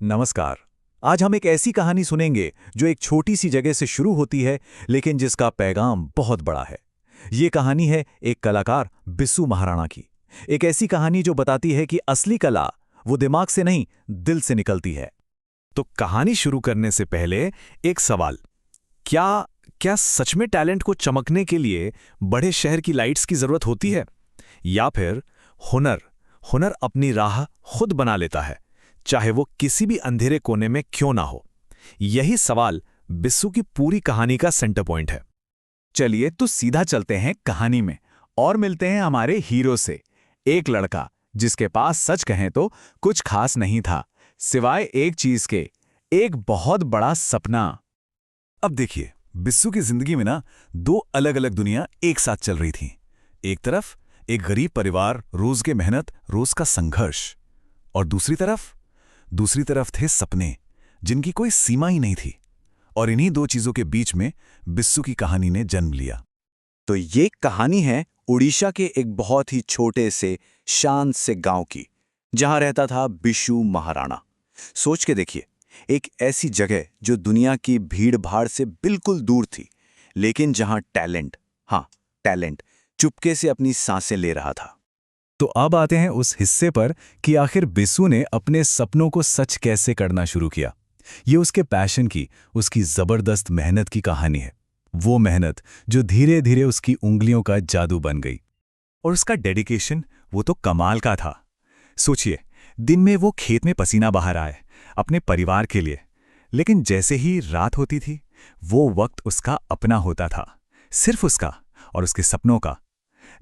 नमस्कार। आज हम एक ऐसी कहानी सुनेंगे जो एक छोटी सी जगह से शुरू होती है, लेकिन जिसका पैगाम बहुत बड़ा है। ये कहानी है एक कलाकार बिस्सू महाराणा की। एक ऐसी कहानी जो बताती है कि असली कला वो दिमाग से नहीं, दिल से निकलती है। तो कहानी शुरू करने से पहले एक सवाल। क्या क्या सच में टैलेंट को चमकने के लिए बड़े शहर की लाइट्स की जरूरत होती है, या फिर हुनर अपनी राह खुद बना लेता है, चाहे वो किसी भी अंधेरे कोने में क्यों ना हो? यही सवाल बिस्सू की पूरी कहानी का सेंटर पॉइंट है। चलिए तो सीधा चलते हैं कहानी में और मिलते हैं हमारे हीरो से। एक लड़का जिसके पास सच कहें तो कुछ खास नहीं था, सिवाय एक चीज के, एक बहुत बड़ा सपना। अब देखिए, बिस्सू की जिंदगी में ना दो अलग अलग दुनिया एक साथ चल रही थीं। एक तरफ एक गरीब परिवार, रोज के मेहनत, रोज का संघर्ष, और दूसरी तरफ थे सपने जिनकी कोई सीमा ही नहीं थी। और इन्हीं दो चीजों के बीच में बिस्सू की कहानी ने जन्म लिया। तो ये कहानी है उड़ीसा के एक बहुत ही छोटे से शांत से गांव की, जहां रहता था बिस्सू महाराणा। सोच के देखिए, एक ऐसी जगह जो दुनिया की भीड़ भाड़ से बिल्कुल दूर थी, लेकिन जहां टैलेंट चुपके से अपनी सांसें ले रहा था। तो अब आते हैं उस हिस्से पर कि आखिर बिस्सू ने अपने सपनों को सच कैसे करना शुरू किया। ये उसके पैशन की, उसकी जबरदस्त मेहनत की कहानी है। वो मेहनत जो धीरे धीरे उसकी उंगलियों का जादू बन गई। और उसका डेडिकेशन वो तो कमाल का था। सोचिए, दिन में वो खेत में पसीना बहा रहा है अपने परिवार के लिए, लेकिन जैसे ही रात होती थी वो वक्त उसका अपना होता था, सिर्फ उसका और उसके सपनों का।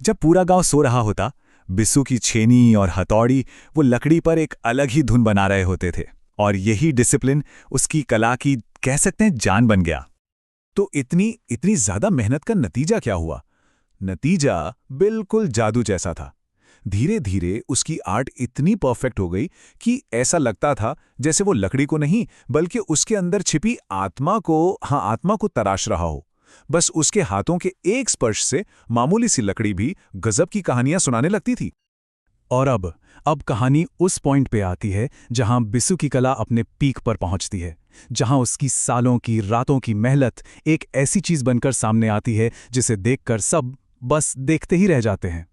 जब पूरा गांव सो रहा होता, बिस्सू की छेनी और हथौड़ी वो लकड़ी पर एक अलग ही धुन बना रहे होते थे, और यही डिसिप्लिन उसकी कला की, कह सकते हैं, जान बन गया। तो इतनी ज्यादा मेहनत का नतीजा क्या हुआ? नतीजा बिल्कुल जादू जैसा था। धीरे धीरे उसकी आर्ट इतनी परफेक्ट हो गई कि ऐसा लगता था जैसे वो लकड़ी को नहीं, बल्कि उसके अंदर छिपी आत्मा को तराश रहा हो। बस उसके हाथों के एक स्पर्श से मामूली सी लकड़ी भी गजब की कहानियां सुनाने लगती थी। और अब कहानी उस पॉइंट पे आती है जहां बिस्सू की कला अपने पीक पर पहुंचती है, जहां उसकी सालों की, रातों की मेहनत एक ऐसी चीज बनकर सामने आती है जिसे देखकर सब बस देखते ही रह जाते हैं।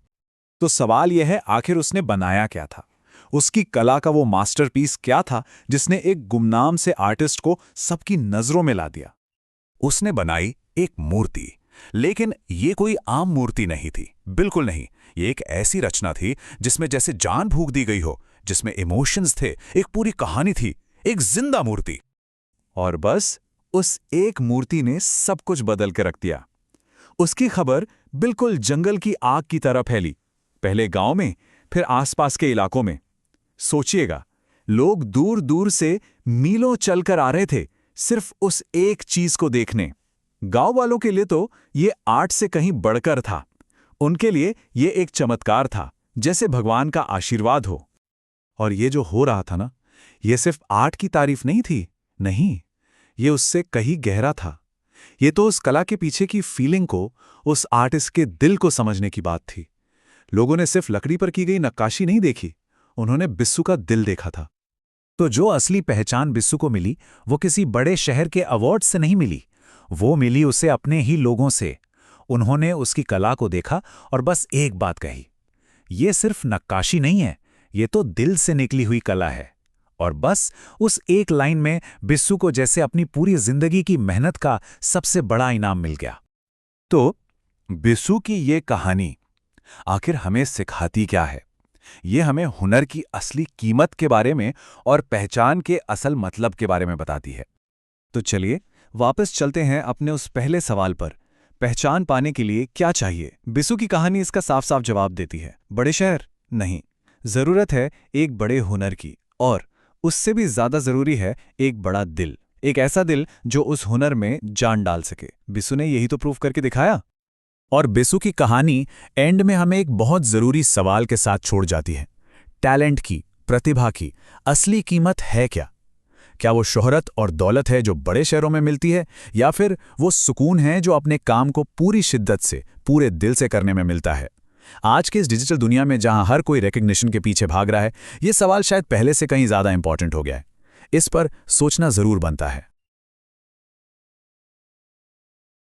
तो सवाल यह है, आखिर उसने बनाया क्या था? उसकी कला का वो मास्टरपीस क्या था जिसने एक गुमनाम से आर्टिस्ट को सबकी नजरों में ला दिया? उसने बनाई एक मूर्ति, लेकिन ये कोई आम मूर्ति नहीं थी, बिल्कुल नहीं। ये एक ऐसी रचना थी जिसमें जैसे जान फूंक दी गई हो, जिसमें इमोशंस थे, एक पूरी कहानी थी, एक जिंदा मूर्ति। और बस उस एक मूर्ति ने सब कुछ बदल के रख दिया। उसकी खबर बिल्कुल जंगल की आग की तरह फैली, पहले गांव में, फिर आसपास के इलाकों में। सोचिएगा, लोग दूर दूर से मीलों चलकर आ रहे थे सिर्फ उस एक चीज को देखने। गांव वालों के लिए तो ये आर्ट से कहीं बढ़कर था। उनके लिए ये एक चमत्कार था, जैसे भगवान का आशीर्वाद हो। और ये जो हो रहा था ना, ये सिर्फ आर्ट की तारीफ नहीं थी, नहीं, ये उससे कहीं गहरा था। ये तो उस कला के पीछे की फीलिंग को, उस आर्टिस्ट के दिल को समझने की बात थी। लोगों ने सिर्फ लकड़ी पर की गई नक्काशी नहीं देखी, उन्होंने बिस्सू का दिल देखा था। तो जो असली पहचान बिस्सू को मिली, वो किसी बड़े शहर के अवार्ड से नहीं मिली, वो मिली उसे अपने ही लोगों से। उन्होंने उसकी कला को देखा और बस एक बात कही, ये सिर्फ नक्काशी नहीं है, ये तो दिल से निकली हुई कला है। और बस उस एक लाइन में बिस्सू को जैसे अपनी पूरी जिंदगी की मेहनत का सबसे बड़ा इनाम मिल गया। तो बिस्सू की ये कहानी आखिर हमें सिखाती क्या है? ये हमें हुनर की असली कीमत के बारे में और पहचान के असल मतलब के बारे में बताती है। तो चलिए वापस चलते हैं अपने उस पहले सवाल पर, पहचान पाने के लिए क्या चाहिए? बिस्सू की कहानी इसका साफ साफ जवाब देती है, बड़े शहर नहीं, जरूरत है एक बड़े हुनर की, और उससे भी ज्यादा जरूरी है एक बड़ा दिल, एक ऐसा दिल जो उस हुनर में जान डाल सके। बिस्सू ने यही तो प्रूव करके दिखाया। और बिस्सू की कहानी एंड में हमें एक बहुत जरूरी सवाल के साथ छोड़ जाती है, टैलेंट की, प्रतिभा की असली कीमत है क्या? क्या वो शोहरत और दौलत है जो बड़े शहरों में मिलती है, या फिर वो सुकून है जो अपने काम को पूरी शिद्दत से, पूरे दिल से करने में मिलता है? आज के इस डिजिटल दुनिया में जहां हर कोई रिकग्निशन के पीछे भाग रहा है, ये सवाल शायद पहले से कहीं ज्यादा इंपॉर्टेंट हो गया है। इस पर सोचना जरूर बनता है।